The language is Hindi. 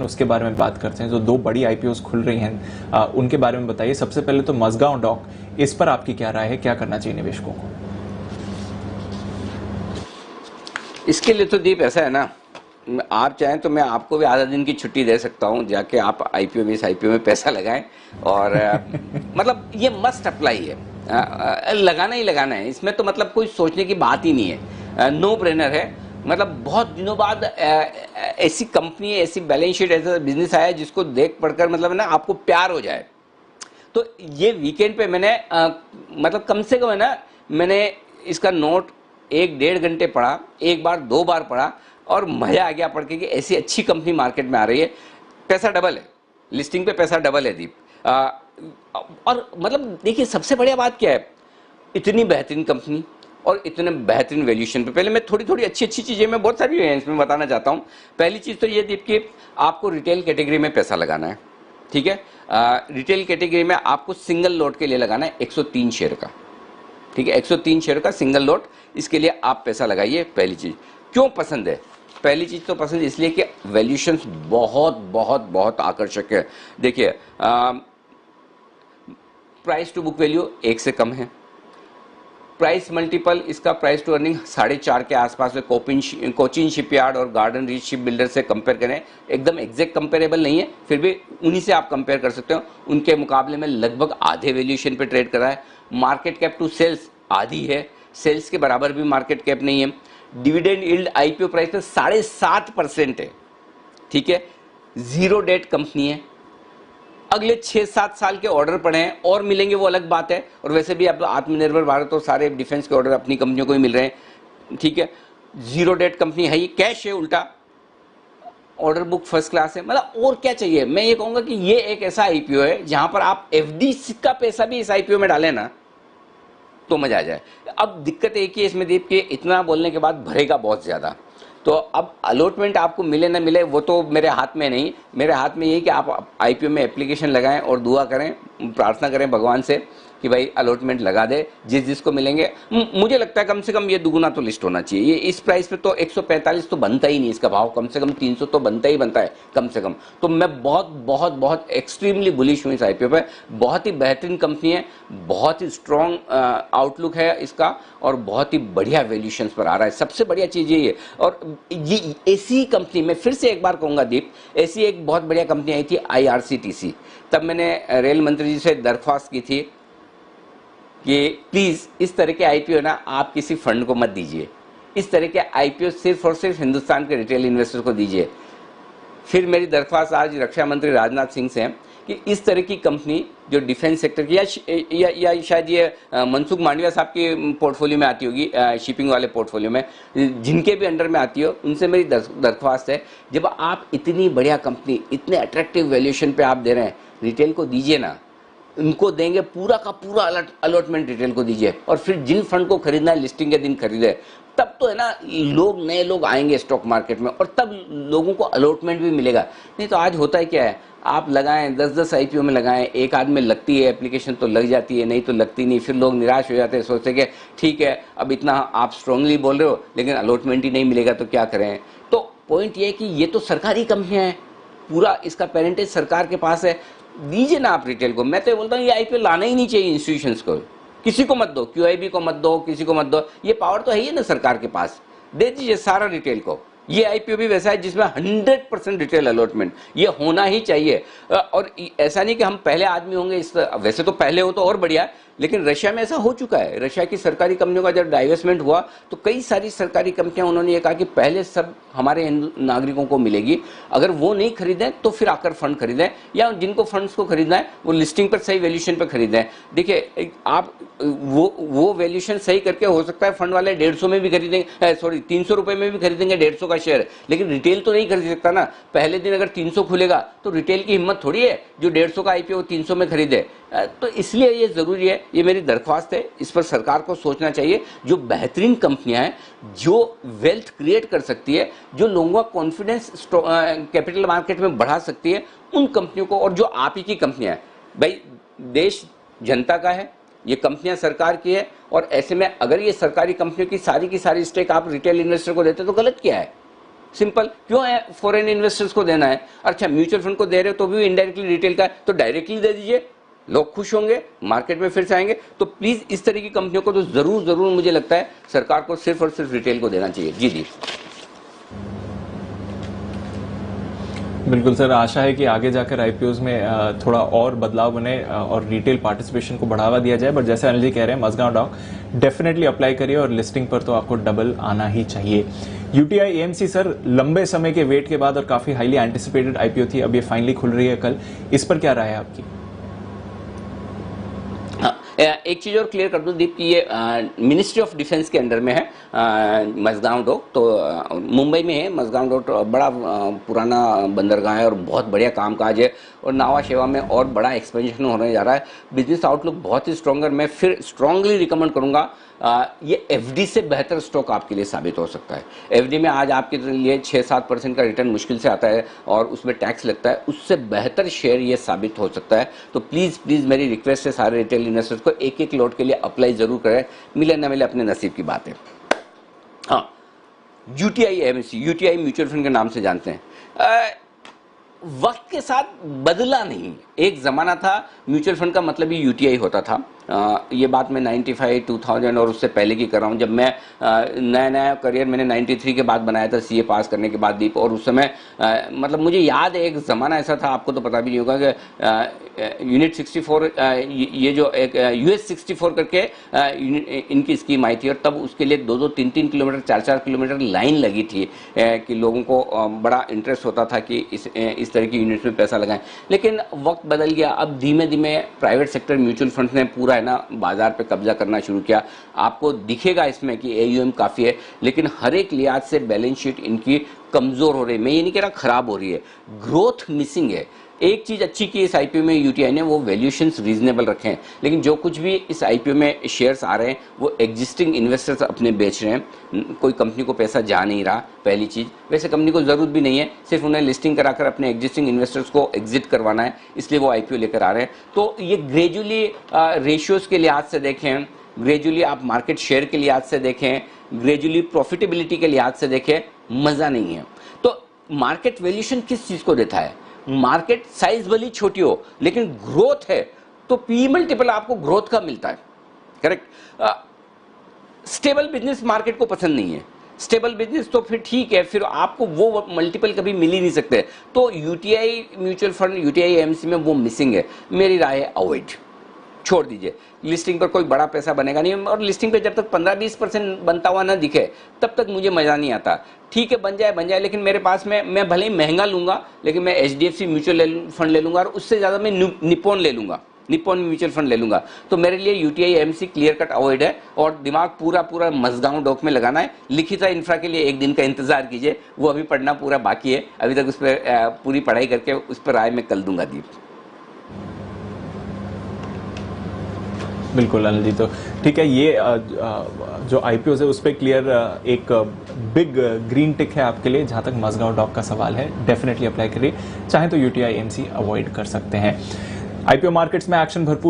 उसके बारे में बात करते हैं। जो दो बड़ी आईपीओस खुल रही हैं उनके बारे में बताइए। सबसे पहले तो मझगांव डॉक, इस पर आपकी क्या राय है, क्या करना चाहिए निवेशकों को? इसके लिए तो दीप ऐसा है ना, आप चाहें तो मैं आपको भी आधा दिन की छुट्टी दे सकता हूं, जाके आप आईपीओ में, इस आईपीओ में पैसा लगाएं। और मतलब ये मस्ट अप्लाई है, लगाना ही लगाना है। इसमें तो मतलब कोई सोचने की बात ही नहीं है, नो ब्रेनर है। मतलब बहुत दिनों बाद ऐसी कंपनी, ऐसी बैलेंस शीट, ऐसा बिजनेस आया जिसको देख पढ़कर मतलब ना आपको प्यार हो जाए। तो ये वीकेंड पे मैंने मतलब कम से कम है ना, मैंने इसका नोट 1-1.5 घंटे पढ़ा, एक बार 2 बार पढ़ा, और मजा आ गया पढ़ के कि ऐसी अच्छी कंपनी मार्केट में आ रही है। पैसा डबल है, लिस्टिंग पे पैसा डबल है दीप। और मतलब देखिए सबसे बढ़िया बात क्या है, इतनी बेहतरीन कंपनी और इतने बेहतरीन वैल्यूएशन पे। पहले मैं थोड़ी थोड़ी अच्छी अच्छी चीज़ें, मैं बहुत सारी हैं इसमें बताना चाहता हूँ। पहली चीज़ तो ये दीप कि आपको रिटेल कैटेगरी में पैसा लगाना है, ठीक है। रिटेल कैटेगरी में आपको सिंगल लॉट के लिए लगाना है 103 शेयर का, ठीक है। 103 शेयर का सिंगल लॉट, इसके लिए आप पैसा लगाइए। पहली चीज़ क्यों पसंद है? पहली चीज़ तो पसंद इसलिए कि वैल्यूएशंस बहुत बहुत बहुत आकर्षक है। देखिए प्राइस टू बुक वैल्यू 1 से कम है। प्राइस मल्टीपल इसका प्राइस टू अर्निंग 4.5 के आसपास है। कोचिन शिपयार्ड और गार्डन रीच शिप बिल्डर से कंपेयर करें, एकदम एग्जैक्ट कंपेरेबल नहीं है, फिर भी उन्हीं से आप कंपेयर कर सकते हो। उनके मुकाबले में लगभग आधे वैल्यूएशन पे ट्रेड कर रहा है। मार्केट कैप टू सेल्स आधी है, सेल्स के बराबर भी मार्केट कैप नहीं है। डिविडेंड यील्ड आईपीओ प्राइस पे 7.5% है, ठीक है। जीरो डेट कंपनी है। अगले 6-7 साल के ऑर्डर पड़े हैं, और मिलेंगे वो अलग बात है। और वैसे भी अब आत्मनिर्भर भारत और सारे डिफेंस के ऑर्डर अपनी कंपनियों को ही मिल रहे हैं, ठीक है। जीरो डेट कंपनी है, ये कैश है उल्टा, ऑर्डर बुक फर्स्ट क्लास है। मतलब और क्या चाहिए? मैं ये कहूंगा कि ये एक ऐसा आईपीओ है जहां पर आप एफडी का पैसा भी इस आईपीओ में डालें ना तो मजा आ जाए। अब दिक्कत एक ही है इसमें दीप, कि इतना बोलने के बाद भरेगा बहुत ज्यादा। तो अब अलॉटमेंट आपको मिले ना मिले वो तो मेरे हाथ में नहीं, मेरे हाथ में ये कि आप आईपीओ में एप्लीकेशन लगाएं और दुआ करें, प्रार्थना करें भगवान से कि भाई अलॉटमेंट लगा दे। जिस जिसको मिलेंगे, मुझे लगता है कम से कम ये दुगुना तो लिस्ट होना चाहिए। ये इस प्राइस पे तो 145 तो बनता ही नहीं, इसका भाव कम से कम 300 तो बनता ही बनता है कम से कम। तो मैं बहुत बहुत बहुत एक्सट्रीमली बुलिश हूँ इस आईपीओ पे। बहुत ही बेहतरीन कंपनी है, बहुत ही स्ट्रॉन्ग आउटलुक है इसका, और बहुत ही बढ़िया वैल्यूएशंस पर आ रहा है। सबसे बढ़िया चीज़ ये है। और ये ऐसी कंपनी, मैं फिर से एक बार कहूँगा दीप, ऐसी एक बहुत बढ़िया कंपनी आई थी आईआरसीटीसी। तब मैंने रेल मंत्री जी से दरख्वास्त की थी कि प्लीज़ इस तरह के आईपीओ ना आप किसी फंड को मत दीजिए, इस तरह के आईपीओ सिर्फ और सिर्फ हिंदुस्तान के रिटेल इन्वेस्टर्स को दीजिए। फिर मेरी दरख्वास्त आज रक्षा मंत्री राजनाथ सिंह से है कि इस तरह की कंपनी जो डिफेंस सेक्टर की, या शायद ये मनसुख मांडविया साहब के पोर्टफोलियो में आती होगी, शिपिंग वाले पोर्टफोलियो में, जिनके भी अंडर में आती हो, उनसे मेरी दरख्वास्त है, जब आप इतनी बढ़िया कंपनी इतने अट्रैक्टिव वैल्यूएशन पे आप दे रहे हैं, रिटेल को दीजिए ना। उनको देंगे पूरा का पूरा अलॉटमेंट, रिटेल को दीजिए, और फिर जिन फंड को खरीदना है लिस्टिंग के दिन खरीदे। तब तो है ना लोग, नए लोग आएंगे स्टॉक मार्केट में, और तब लोगों को अलॉटमेंट भी मिलेगा। नहीं तो आज होता है क्या है, आप लगाएं 10-10 आईपीओ में लगाएं, एक आध में लगती है एप्लीकेशन तो लग जाती है, नहीं तो लगती नहीं। फिर लोग निराश हो जाते हैं, सोचते कि ठीक है अब इतना आप स्ट्रांगली बोल रहे हो लेकिन अलॉटमेंट ही नहीं मिलेगा तो क्या करें। तो पॉइंट ये है कि ये तो सरकारी कंपनियां हैं, पूरा इसका पेरेंटेज सरकार के पास है, दीजिए ना आप रिटेल को। मैं तो बोलता हूँ ये आईपीओ लाना ही नहीं चाहिए इंस्टीट्यूशंस को, किसी को मत दो, क्यूआईबी को मत दो, किसी को मत दो। ये पावर तो है ही ना सरकार के पास, दे दीजिए सारा रिटेल को। ये आईपीओ भी वैसा है जिसमें 100% रिटेल अलॉटमेंट ये होना ही चाहिए। और ऐसा नहीं कि हम पहले आदमी होंगे इस, वैसे तो पहले हो तो और बढ़िया, लेकिन रशिया में ऐसा हो चुका है। रशिया की सरकारी कंपनियों का जब डाइवेस्टमेंट हुआ तो कई सारी सरकारी कंपनियां, उन्होंने ये कहा कि पहले सब हमारे नागरिकों को मिलेगी, अगर वो नहीं खरीदें तो फिर आकर फंड खरीदें, या जिनको फंड्स को खरीदना है वो लिस्टिंग पर सही वैल्यूएशन पर खरीदें। देखिए आप वो वैल्यूएशन सही करके, हो सकता है फंड वाले 150 में भी खरीदेंगे, सॉरी 300 रुपए में भी खरीदेंगे 150 का शेयर, लेकिन रिटेल तो नहीं खरीद सकता ना। पहले दिन अगर 300 खुलेगा तो रिटेल की हिम्मत थोड़ी है जो 150 का आईपीओ 300 में खरीदे। तो इसलिए ये जरूरी है, ये मेरी दरख्वास्त है, इस पर सरकार को सोचना चाहिए। जो बेहतरीन कंपनियां हैं, जो वेल्थ क्रिएट कर सकती है, जो लोगों का कॉन्फिडेंस कैपिटल मार्केट में बढ़ा सकती है, उन कंपनियों को, और जो आप ही की कंपनियां हैं भाई, देश जनता का है, ये कंपनियां सरकार की है, और ऐसे में अगर ये सरकारी कंपनियों की सारी स्टेक आप रिटेल इन्वेस्टर को देते तो गलत क्या है? सिंपल, क्यों है फॉरेन इन्वेस्टर्स को देना है? अच्छा, म्यूचुअल फंड को दे रहे हो तो भी इनडायरेक्टली रिटेल का है, तो डायरेक्टली दे दीजिए, लोग खुश होंगे, मार्केट में फिर से आएंगे। तो प्लीज इस तरह की कंपनियों को तो जरूर मुझे लगता है सरकार को सिर्फ और सिर्फ रिटेल को देना चाहिए। जी। बिल्कुल सर, आशा है कि आगे जाकर आईपीओज में थोड़ा और बदलाव बने और रिटेल पार्टिसिपेशन को बढ़ावा दिया जाए। बट जैसे अनिल जी कह रहे हैं, मजगांव डॉक डेफिनेटली अप्लाई करिए और लिस्टिंग पर तो आपको डबल आना ही चाहिए। यूटीआई एएमसी सर, लंबे समय के वेट के बाद और काफी हाईली एंटिसिपेटेड आईपीओ थी, अब ये फाइनली खुल रही है कल, इस पर क्या राय है आपकी? एक चीज और क्लियर कर दूं दीप कि ये मिनिस्ट्री ऑफ डिफेंस के अंडर में है मजगांव डॉक, तो मुंबई में है। मजगांव डॉक बड़ा पुराना बंदरगाह है और बहुत बढ़िया कामकाज है, और नावा शेवा में और बड़ा एक्सपेंशन होने जा रहा है। बिजनेस आउटलुक बहुत ही स्ट्रॉन्गर, मैं फिर स्ट्रांगली रिकमेंड करूंगा ये एफडी से बेहतर स्टॉक आपके लिए साबित हो सकता है। एफडी में आज आपके लिए 6-7% का रिटर्न मुश्किल से आता है और उसमें टैक्स लगता है, उससे बेहतर शेयर ये साबित हो सकता है। तो प्लीज़ मेरी रिक्वेस्ट है सारे रिटेल इन्वेस्टर्स को, एक लॉट के लिए अप्लाई जरूर करें, मिले न मिले अपने नसीब की बात है। हाँ, UTI AMC, UTI mutual fund के नाम से जानते हैं। वक्त के साथ बदला नहीं। एक ज़माना था म्यूचुअल फंड का मतलब ही यूटीआई होता था। ये बात मैं 95, 2000 और उससे पहले की कर रहा हूँ। जब मैं नया करियर मैंने 93 के बाद बनाया था, सीए पास करने के बाद दीप, और उस समय मतलब मुझे याद है एक ज़माना ऐसा था, आपको तो पता भी नहीं होगा, कि यूनिट 64 ये जो एक US 64 करके इनकी स्कीम आई थी, और तब उसके लिए 2-2, 3-3 किलोमीटर, 4-4 किलोमीटर लाइन लगी थी कि लोगों को बड़ा इंटरेस्ट होता था कि इस तरह की यूनिट्स में पैसा लगाएं। लेकिन वक्त बदल गया, अब धीमे धीमे प्राइवेट सेक्टर म्यूचुअल फंड ने पूरा है ना बाजार पे कब्जा करना शुरू किया। आपको दिखेगा इसमें कि AUM काफ़ी है, लेकिन हर एक लिहाज से बैलेंस शीट इनकी कमज़ोर हो रही है। मैं ये नहीं कह रहा खराब हो रही है, ग्रोथ मिसिंग है। एक चीज़ अच्छी की इस आईपीओ में यूटीआई ने, वो वैल्यूएशंस रीजनेबल रखे हैं, लेकिन जो कुछ भी इस आईपीओ में शेयर्स आ रहे हैं वो एग्जिस्टिंग इन्वेस्टर्स अपने बेच रहे हैं, कोई कंपनी को पैसा जा नहीं रहा। पहली चीज़, वैसे कंपनी को ज़रूरत भी नहीं है, सिर्फ उन्हें लिस्टिंग कराकर अपने एग्जिस्टिंग इन्वेस्टर्स को एग्जिट करवाना है, इसलिए वो आईपीओ लेकर आ रहे हैं। तो ये ग्रेजुअली रेशियोज़ के लिहाज से देखें, ग्रेजुअली आप मार्केट शेयर के लिहाज से देखें, ग्रेजुअली प्रॉफिटेबिलिटी के लिहाज से देखें, मज़ा नहीं है। तो मार्केट वैल्यूएशन किस चीज़ को देता है? मार्केट साइज भली छोटी हो लेकिन ग्रोथ है, तो पी मल्टीपल आपको ग्रोथ का मिलता है। करेक्ट। स्टेबल बिजनेस मार्केट को पसंद नहीं है। स्टेबल बिजनेस तो फिर ठीक है, फिर आपको वो मल्टीपल कभी मिल ही नहीं सकते। तो UTI mutual fund, UTI AMC में वो मिसिंग है। मेरी राय है अवॉइड, छोड़ दीजिए। लिस्टिंग पर कोई बड़ा पैसा बनेगा नहीं, और लिस्टिंग पे जब तक 15-20% बनता हुआ ना दिखे तब तक मुझे मज़ा नहीं आता। ठीक है, बन जाए, लेकिन मेरे पास में, मैं भले ही महंगा लूंगा लेकिन मैं HDFC म्यूचुअल फंड ले लूंगा, और उससे ज़्यादा मैं निप्पॉन ले लूंगा, निप्पॉन म्यूचुअल फंड ले लूंगा। तो मेरे लिए UTI AMC clear cut avoid है, और दिमाग पूरा मजगांव डॉक में लगाना है। लिखिता इंफ्रा के लिए एक दिन का इंतजार कीजिए, वो अभी पढ़ना पूरा बाकी है, अभी तक उस पर पूरी पढ़ाई करके उस पर राय मैं कल दूंगा दीप। बिल्कुल अनिल जी, तो ठीक है, ये जो आईपीओ है उस पर क्लियर एक बिग ग्रीन टिक है आपके लिए। जहां तक मजगांव डॉक का सवाल है, डेफिनेटली अप्लाई करिए, चाहे तो यूटीआई एएमसी अवॉइड कर सकते हैं। आईपीओ मार्केट्स में एक्शन भरपूर